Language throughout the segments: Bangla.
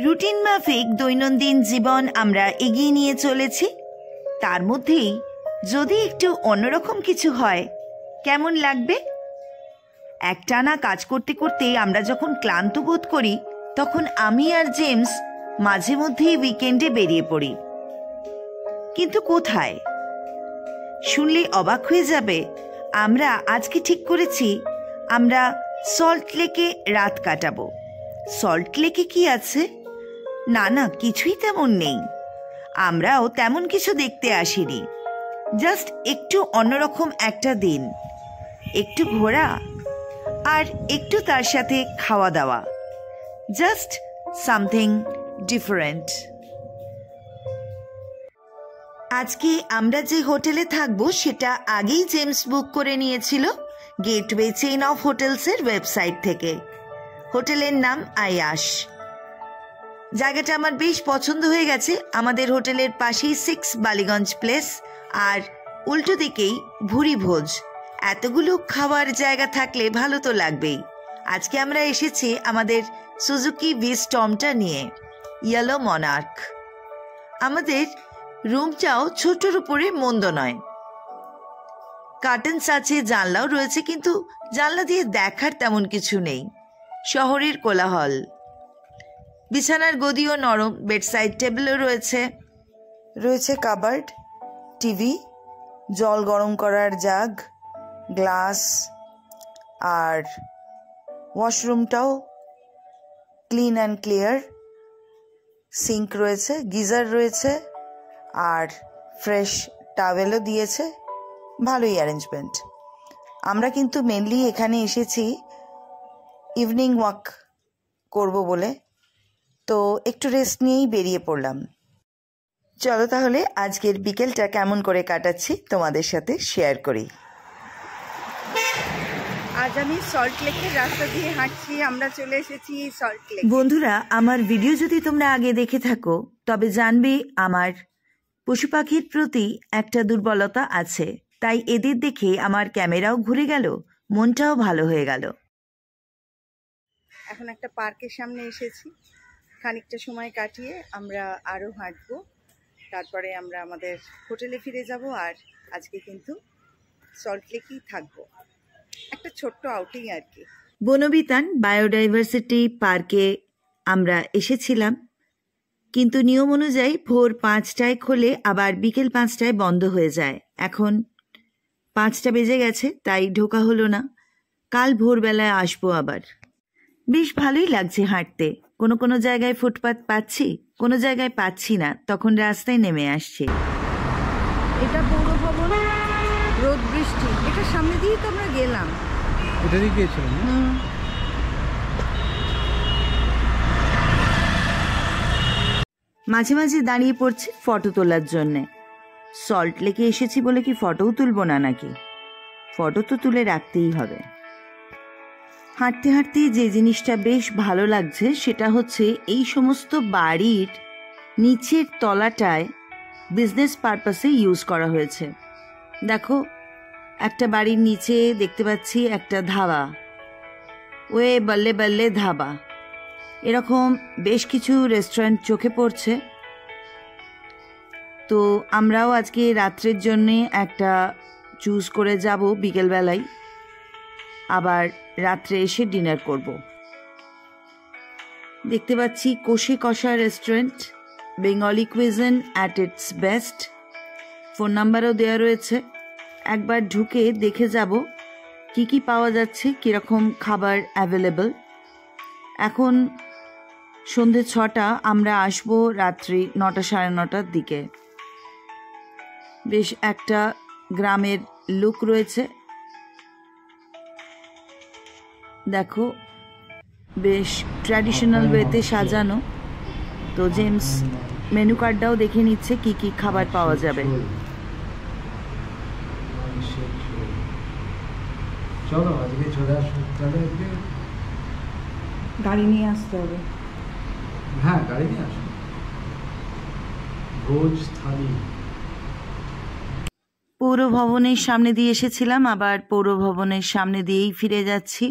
রুটিন মাফিক দৈনন্দিন জীবন আমরা এগিয়ে নিয়ে চলেছি। তার মধ্যেই যদি একটু অন্যরকম কিছু হয় কেমন লাগবে? একটানা কাজ করতে করতে আমরা যখন ক্লান্ত বোধ করি তখন আমি আর জেমস মাঝে মধ্যেই উইকেন্ডে বেরিয়ে পড়ি। কিন্তু কোথায়? শুনলে অবাক হয়ে যাবে, আমরা আজকে ঠিক করেছি আমরা সল্ট লেকে রাত কাটাবো। সল্ট লেকে কি আছে? না, কিছুই তেমন নেই। আমরাও তেমন কিছু দেখতে আসিনি, জাস্ট একটু অন্যরকম একটা দিন, একটু ঘোরা আর একটু তার সাথে খাওয়া দাওয়া, জাস্ট সামথিং ডিফারেন্ট। আজকে আমরা যে হোটেলে থাকবো সেটা আগেই জেমস বুক করে নিয়েছিল গেটওয়ে চেইন অফ হোটেলসের ওয়েবসাইট থেকে। হোটেলের নাম আয়াস। জায়গাটা আমার বেশ পছন্দ হয়ে গেছে। আমাদের হোটেলের পাশেই 6 বালিগঞ্জ প্লেস আর উল্টো দিকেই ভুরি ভোজ। এতগুলো খাওয়ার জায়গা থাকলে ভালো তো লাগবেই। আজকে আমরা এসেছি আমাদের সুজুকি ভিস্টমটা নিয়ে, ইয়েলো মনার্ক। আমাদের রুমটাও ছোটর উপরে মন্দ নয়। কার্টেন্স আছে, জানলাও রয়েছে, কিন্তু জানলা দিয়ে দেখার তেমন কিছু নেই। শহরের কোলাহল। বিছানার গদিও নরম, বেডসাইড টেবিলও রয়েছে কাবার্ড, টিভি, জল গরম করার জাগ, গ্লাস, আর ওয়াশরুমটাও ক্লিন অ্যান্ড ক্লিয়ার। সিঙ্ক রয়েছে, গিজার রয়েছে, আর ফ্রেশ টাওয়েলও দিয়েছে। ভালোই অ্যারেঞ্জমেন্ট। আমরা কিন্তু মেনলি এখানে এসেছি ইভিনিং ওয়াক করব বলে, তো একটু রেস্ট নিয়েই বেরিয়ে পড়লাম। চলো তাহলে আজকের বিকেলটা কেমন করে কাটাচ্ছি তোমাদের সাথে শেয়ার করি। আজ আমি সল্ট লেকের রাস্তা দিয়ে হাঁটছি। আমরা চলে এসেছি সল্ট লেক। বন্ধুরা, আমার ভিডিও যদি তোমরা আগে দেখে থাকো তবে জানবে আমার পশু পাখির প্রতি একটা দুর্বলতা আছে। তাই এদের দেখে আমার ক্যামেরাও ঘুরে গেল, মনটাও ভালো হয়ে গেল। এখন একটা পার্কের সামনে এসেছি। খানিকটা সময় কাটিয়ে আমরা আরও হাঁটবো, তারপরে আমরা আমাদের হোটেলে ফিরে যাব। আর আজকে কিন্তু সল্ট লেকেই থাকবো, একটা ছোট্ট আউটিং আর কি। বনবিতান বায়োডাইভার্সিটি পার্কে আমরা এসেছিলাম, কিন্তু নিয়ম অনুযায়ী ভোর 5টায় খোলে, আবার বিকেল 5টায় বন্ধ হয়ে যায়। এখন 5টা বেজে গেছে, তাই ঢোকা হলো না। কাল ভোরবেলায় আসবো আবার। বেশ ভালোই লাগছে হাঁটতে। কোনো কোনো জায়গায় ফুটপাত পাচ্ছি, কোনো জায়গায় পাচ্ছি না, তখন রাস্তায় নেমে আসছি। এটা পৌর ভবন, রোদ বৃষ্টি, এটার সামনে দিয়েই তো আমরা গেলাম। এটা দিয়ে গিয়েছিলাম। মাঝে মাঝে দাঁড়িয়ে পড়ছি ফটো তোলার জন্যে। সল্ট লেকে এসেছি বলে কি ফটোও তুলব না নাকি? ফটো তো তুলে রাখতেই হবে। হাঁটতে হাঁটতে যে জিনিসটা বেশ ভালো লাগছে সেটা হচ্ছে এই সমস্ত বাড়ির নিচের তলাটায় বিজনেস পারপাসে ইউজ করা হয়েছে। দেখো, একটা বাড়ির নিচে দেখতে পাচ্ছি একটা ধাবা, ওয়ে বল্লে বল্লে ধাবা। এরকম বেশ কিছু রেস্টুরেন্ট চোখে পড়ছে। তো আমরাও আজকে রাত্রের জন্যে একটা চুজ করে যাব বিকেলবেলায়, আবার রাত্রে এসে ডিনার করব। দেখতে পাচ্ছি কষে কষা restaurant, Bengali cuisine at its best. Phone নাম্বারও দেওয়া রয়েছে। একবার ঢুকে দেখে যাব কি কি পাওয়া যাচ্ছে, কীরকম খাবার অ্যাভেলেবল। এখন সন্ধে 6টা, আমরা আসবো রাত্রি 9টা সাড়ে 9টার দিকে। বেশ একটা গ্রামের লুক রয়েছে, দেখো, বেশ ট্র্যাডিশনাল ওয়েতে সাজানো। তো জেমস মেনু কার্ডটাও দেখে নিচ্ছে কি কি খাবার পাওয়া যাবে। চলো আজকে চলে আসো। গাড়ি নিয়ে আসতে হবে। হ্যাঁ, গাড়ি নিয়ে আসো। ভোজ থালি। পৌর ভবনের সামনে দিয়ে এসেছিলাম, আবার পৌর ভবনের সামনে দিয়েই ফিরে যাচ্ছি।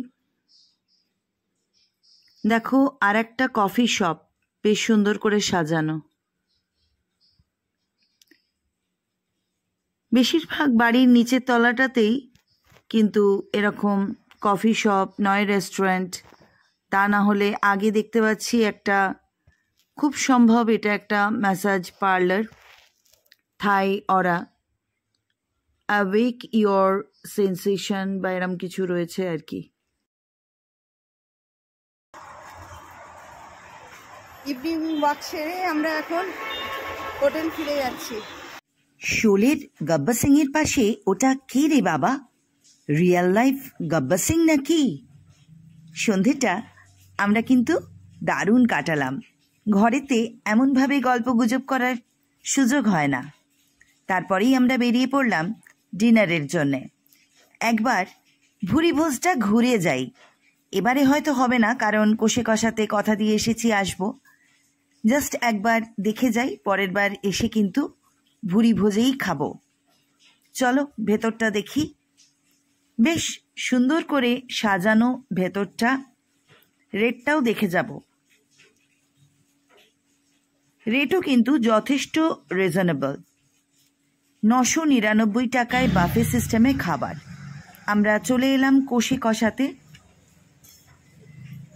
দেখো, আর একটা কফি শপ বেশ সুন্দর করে সাজানো। বেশিরভাগ বাড়ির নিচের তলাটাতেই কিন্তু এরকম কফি শপ নয় রেস্টুরেন্ট, তা না হলে আগে দেখতে পাচ্ছি একটা, খুব সম্ভব এটা একটা massage parlour, Thai aura, awake your sensation বা এরম কিছু রয়েছে আর কি। ইভিনিং ওয়াক সেরে আমরা এখন হোটেল ফিরে যাচ্ছি। শোলের গব্বর সিং এর পাশে ওটা কে রে বাবা? রিয়েল লাইফ গব্বর সিং নাকি? সন্ধেটা আমরা কিন্তু দারুণ কাটালাম। ঘরেতে এমনভাবে গল্প গুজব করার সুযোগ হয় না। তারপরেই আমরা বেরিয়ে পড়লাম ডিনারের জন্যে। একবার ভুরি ভোজটা ঘুরে যাই। এবারে হয়তো হবে না, কারণ কোষে কষাতে কথা দিয়ে এসেছি আসবো। জাস্ট একবার দেখে যাই, পরের বার এসে কিন্তু ভুরি ভোজেই খাবো। চলো ভেতরটা দেখি। বেশ সুন্দর করে সাজানো ভেতরটা, রেটটাও দেখে যাব। রেটও কিন্তু যথেষ্ট রিজনেবল। 999 টাকায় বাফে সিস্টেমে খাবার। আমরা চলে এলাম কোষে কষাতে।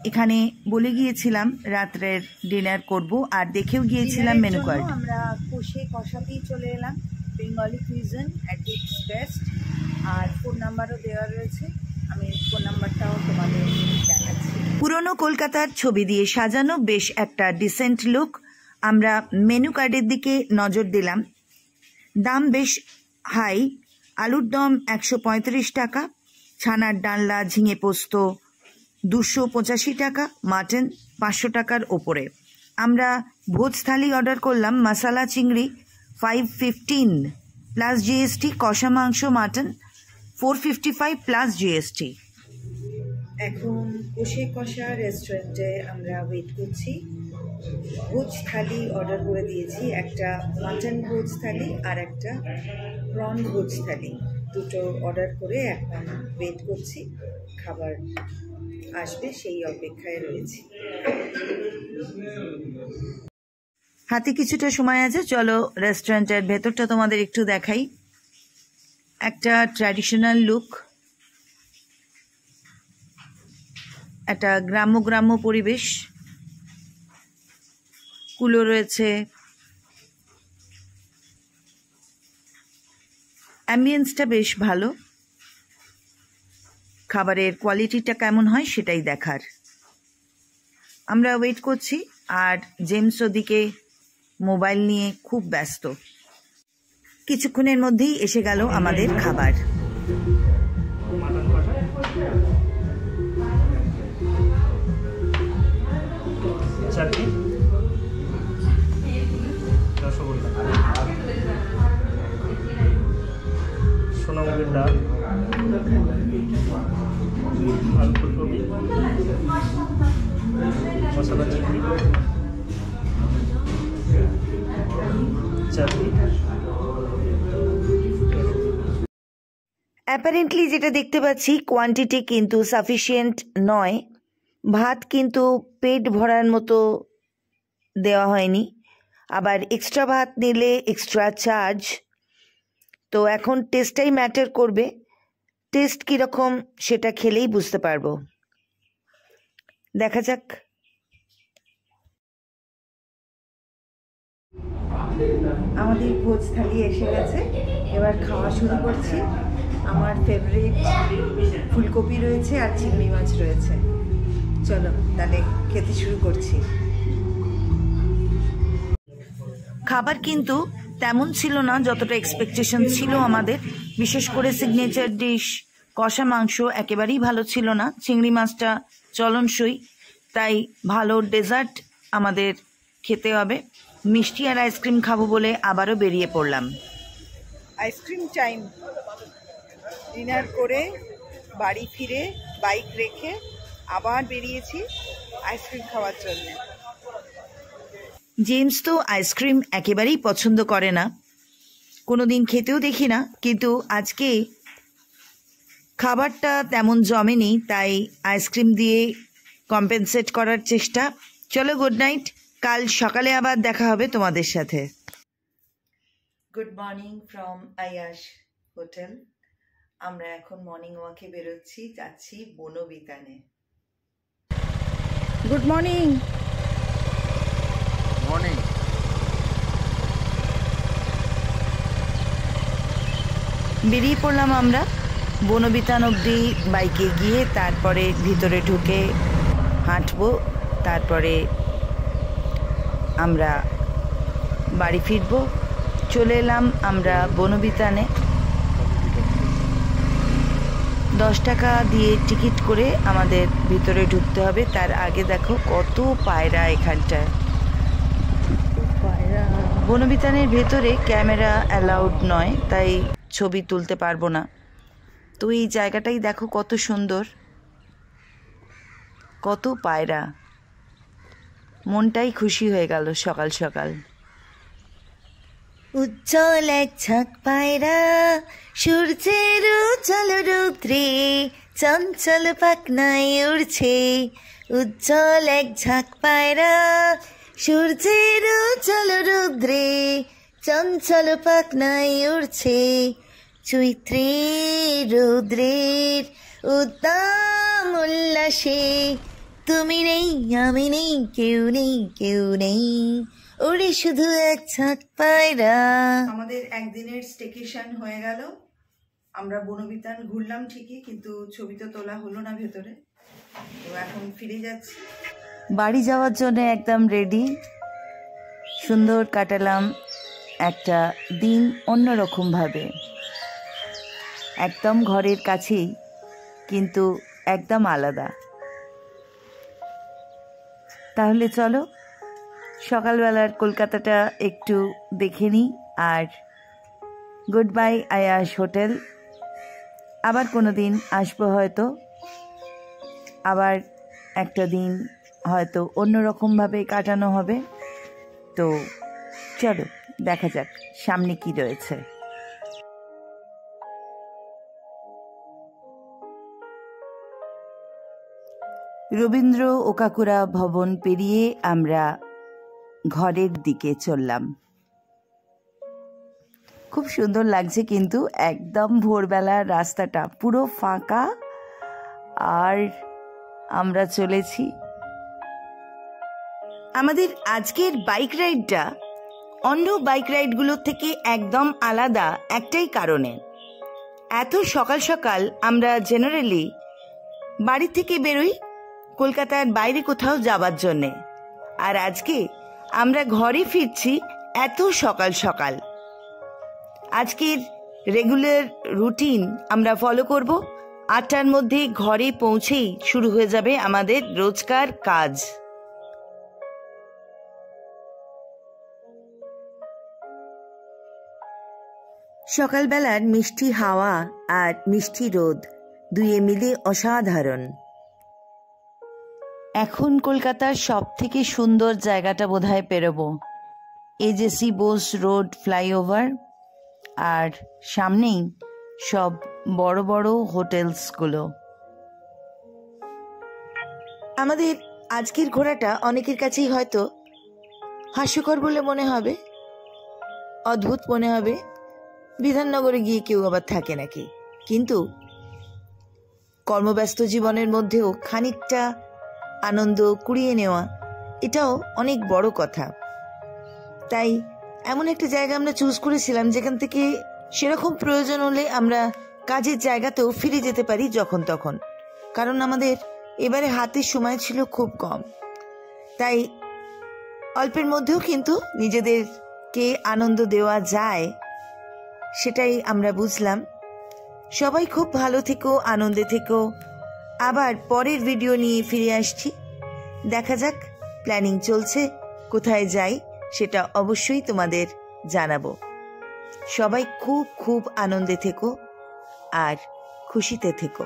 এখানে বলে গিয়েছিলাম রাত্রের ডিনার করব, আর দেখেও গিয়েছিলাম মেনু কার্ড। আমরা কোষে কষাতেই চলে এলাম। Bengali cuisine at its best. আর ফোন নাম্বারও দেওয়া রয়েছে, আমি ফোন নাম্বারটাও তোমাদের দেখাচ্ছি। পুরনো কলকাতার ছবি দিয়ে সাজানো বেশ একটা ডিসেন্ট লুক। আমরা মেনু কার্ডের দিকে নজর দিলাম। দাম বেশ হাই। আলুর দম 135 টাকা, ছানার ডালনা ঝিঙে পোস্ত 285 টাকা, মাটন 500 টাকার ওপরে। আমরা ভোজ থালি অর্ডার করলাম, মশালা চিংড়ি 515 প্লাস জিএসটি, কষা মাংস মাটন 455 প্লাস জিএসটি। এখন কোষে কষা রেস্টুরেন্টে আমরা ওয়েট করছি। ভোজ থালি অর্ডার করে দিয়েছি, একটা মাটন ভোজ থালি আর একটা প্রন ভোজ থালি, দুটো অর্ডার করে এখন ওয়েট করছি। খাবার আসবে সেই অপেক্ষায় রয়েছি। হাতে কিছুটা সময় আছে, চলো রেস্টুরেন্টের ভেতরটা তোমাদের একটু দেখাই। একটা ট্র্যাডিশনাল লুক, একটা গ্রাম্য গ্রাম্য পরিবেশ। কুলো রয়েছে, অ্যাম্বিয়েন্সটা বেশ ভালো। খাবারের কোয়ালিটিটা কেমন হয় সেটাই দেখার। আমরা ওয়েট করছি, আর জেমস ওদিকে মোবাইল নিয়ে খুব ব্যস্ত। কিছুক্ষণের মধ্যেই এসে গেল আমাদের খাবার। চাটনি, রসগোল্লা, সোনামুগের ডাল, আলু ফুলকপি, মশলা চিংড়ি, চাটনি। অ্যাপারেন্টলি যেটা দেখতে পাচ্ছি কোয়ান্টিটি কিন্তু সাফিসিয়েন্ট নয়। ভাত কিন্তু পেট ভরার মতো দেওয়া হয়নি, আবার এক্সট্রা ভাত নিলে এক্সট্রা চার্জ। তো এখন টেস্টটাই ম্যাটার করবে। টেস্ট কীরকম সেটা খেলেই বুঝতে পারবো। দেখা যাক। আমাদের ভোজ থালি এসে গেছে, এবার খাওয়া শুরু করছি। আমার ফেভারিট ফুলকপি রয়েছে আর চিংড়ি মাছ রয়েছে। চলো তাহলে খেতে শুরু করছি। খাবার কিন্তু তেমন ছিল না যতটা এক্সপেকটেশন ছিল আমাদের। বিশেষ করে সিগনেচার ডিশ কষা মাংস একেবারেই ভালো ছিল না। চিংড়ি মাছটা চলনসই, তাই ভালো ডেজার্ট আমাদের খেতে হবে। মিষ্টি আর আইসক্রিম খাবো বলে আবারও বেরিয়ে পড়লাম। Ice cream time. ডিনার করে বাড়ি ফিরে বাইক রেখে আবার বেরিয়েছি আইসক্রিম খাওয়ার জন্য। জেমস তো আইসক্রিম একেবারেই পছন্দ করে না, কোনোদিন খেতেও দেখি না, কিন্তু আজকে খাবারটা তেমন জমেনি, তাই আইসক্রিম দিয়ে কম্পেনসেট করার চেষ্টা। চলো গুড নাইট, কাল সকালে আবার দেখা হবে তোমাদের সাথে। Good morning from Ayash hotel. আমরা এখন মর্নিং ওয়াকে বেরোচ্ছি, যাচ্ছি বনবিতানে। Good morning. মর্নিং। বেরিয়ে পড়লাম আমরা বনবিতান অবধি বাইকে গিয়ে, তারপরে ভিতরে ঢুকে হাঁটবো, তারপরে আমরা বাড়ি ফিরবো। চলে এলাম আমরা বনবিতানে। 10 টাকা দিয়ে টিকিট করে আমাদের ভিতরে ঢুকতে হবে। তার আগে দেখো কত পায়রা এখানটায়। বনবিতানের ভেতরে ক্যামেরা অ্যালাউড নয়, তাই ছবি তুলতে পারবো না। তো এই জায়গাটাই দেখো কত সুন্দর, কত পায়রা, মনটাই খুশি হয়ে গেল সকাল সকাল। উজ্জ্বল এক ঝাঁক পায়রা সূর্যের উজ্জ্বল রৌদ্রে চঞ্চল পাখনায় উড়ছে। উজ্জ্বল এক ঝাঁক পায়রা সূর্যের উজ্জ্বল রৌদ্রে চঞ্চল পাখনায় উড়ছে। চৈত্রের রৌদ্রের উদ্দাম উল্লাসে তুমি নেই আমি নেই কেউ নেই কেউ নেই, ওরে শুধু এক ঝাঁক পায়রা। আমাদের একদিনের স্টেকেশন হয়ে গেল। আমরা বনবিতান ঘুরলাম ঠিকই, কিন্তু ছবি তো তোলা হলো না ভেতরে। তো এখন ফিরে যাচ্ছি বাড়ি যাওয়ার জন্য, একদম রেডি। সুন্দর কাটালাম একটা দিন অন্যরকম ভাবে, একদম ঘরের কাছেই, কিন্তু একদম আলাদা। তাহলে চলো সকালবেলার কলকাতাটা একটু দেখে নিই। আর গুড বাই আয়াশ হোটেল। আবার কোনো দিন আসবো, হয়তো আবার একটা দিন হয়তো অন্যরকমভাবে কাটানো হবে। তো চলো দেখা যাক সামনে কি রয়েছে। রবীন্দ্র ওকাকুরা ভবন পেরিয়ে আমরা ঘরের দিকে চললাম। খুব সুন্দর লাগছে, কিন্তু একদম ভোরবেলা, রাস্তাটা পুরো ফাঁকা, আর আমরা চলেছি। আমাদের আজকের বাইক রাইডটা অন্য বাইক রাইডগুলোর থেকে একদম আলাদা একটাই কারণে। এত সকাল সকাল আমরা জেনারেলি বাড়ি থেকে বেরোই কলকাতার বাইরে কোথাও যাবার জন্যে, আর আজকে আমরা ঘরে ফিরছি এত সকাল সকাল। আজকের রেগুলার রুটিন আমরা ফলো করব। 8টার মধ্যে ঘরে পৌঁছেই শুরু হয়ে যাবে আমাদের রোজকার কাজ। সকালবেলার মিষ্টি হাওয়া আর মিষ্টি রোদ দুয়ে মিলে অসাধারণ। এখন কলকাতার সব থেকে সুন্দর জায়গাটা বোধহয় পেরোবো, এজেসি বোস রোড ফ্লাইওভার, আর সামনেই সব বড় বড় হোটেলসগুলো। আমাদের আজকের ঘোরাটা অনেকের কাছেই হয়তো হাস্যকর বলে মনে হবে, অদ্ভুত মনে হবে, বিধাননগরে গিয়ে কেউ আবার থাকে নাকি। কিন্তু কর্মব্যস্ত জীবনের মধ্যেও খানিকটা আনন্দ কুড়িয়ে নেওয়া, এটাও অনেক বড় কথা। তাই এমন একটা জায়গা আমরা চুজ করেছিলাম যেখান থেকে সেরকম প্রয়োজন হলে আমরা কাজের জায়গাতেও ফিরে যেতে পারি যখন তখন, কারণ আমাদের এবারে হাতের সময় ছিল খুব কম। তাই অল্পের মধ্যেও কিন্তু নিজেদেরকে আনন্দ দেওয়া যায়, সেটাই আমরা বুঝলাম। সবাই খুব ভালো থেকো, আনন্দে থেকো। আবার পরের ভিডিও নিয়ে ফিরে আসছি। দেখা যাক, প্ল্যানিং চলছে, কোথায় যাই সেটা অবশ্যই তোমাদের জানাবো। সবাই খুব খুব আনন্দে থেকো আর খুশিতে থেকো।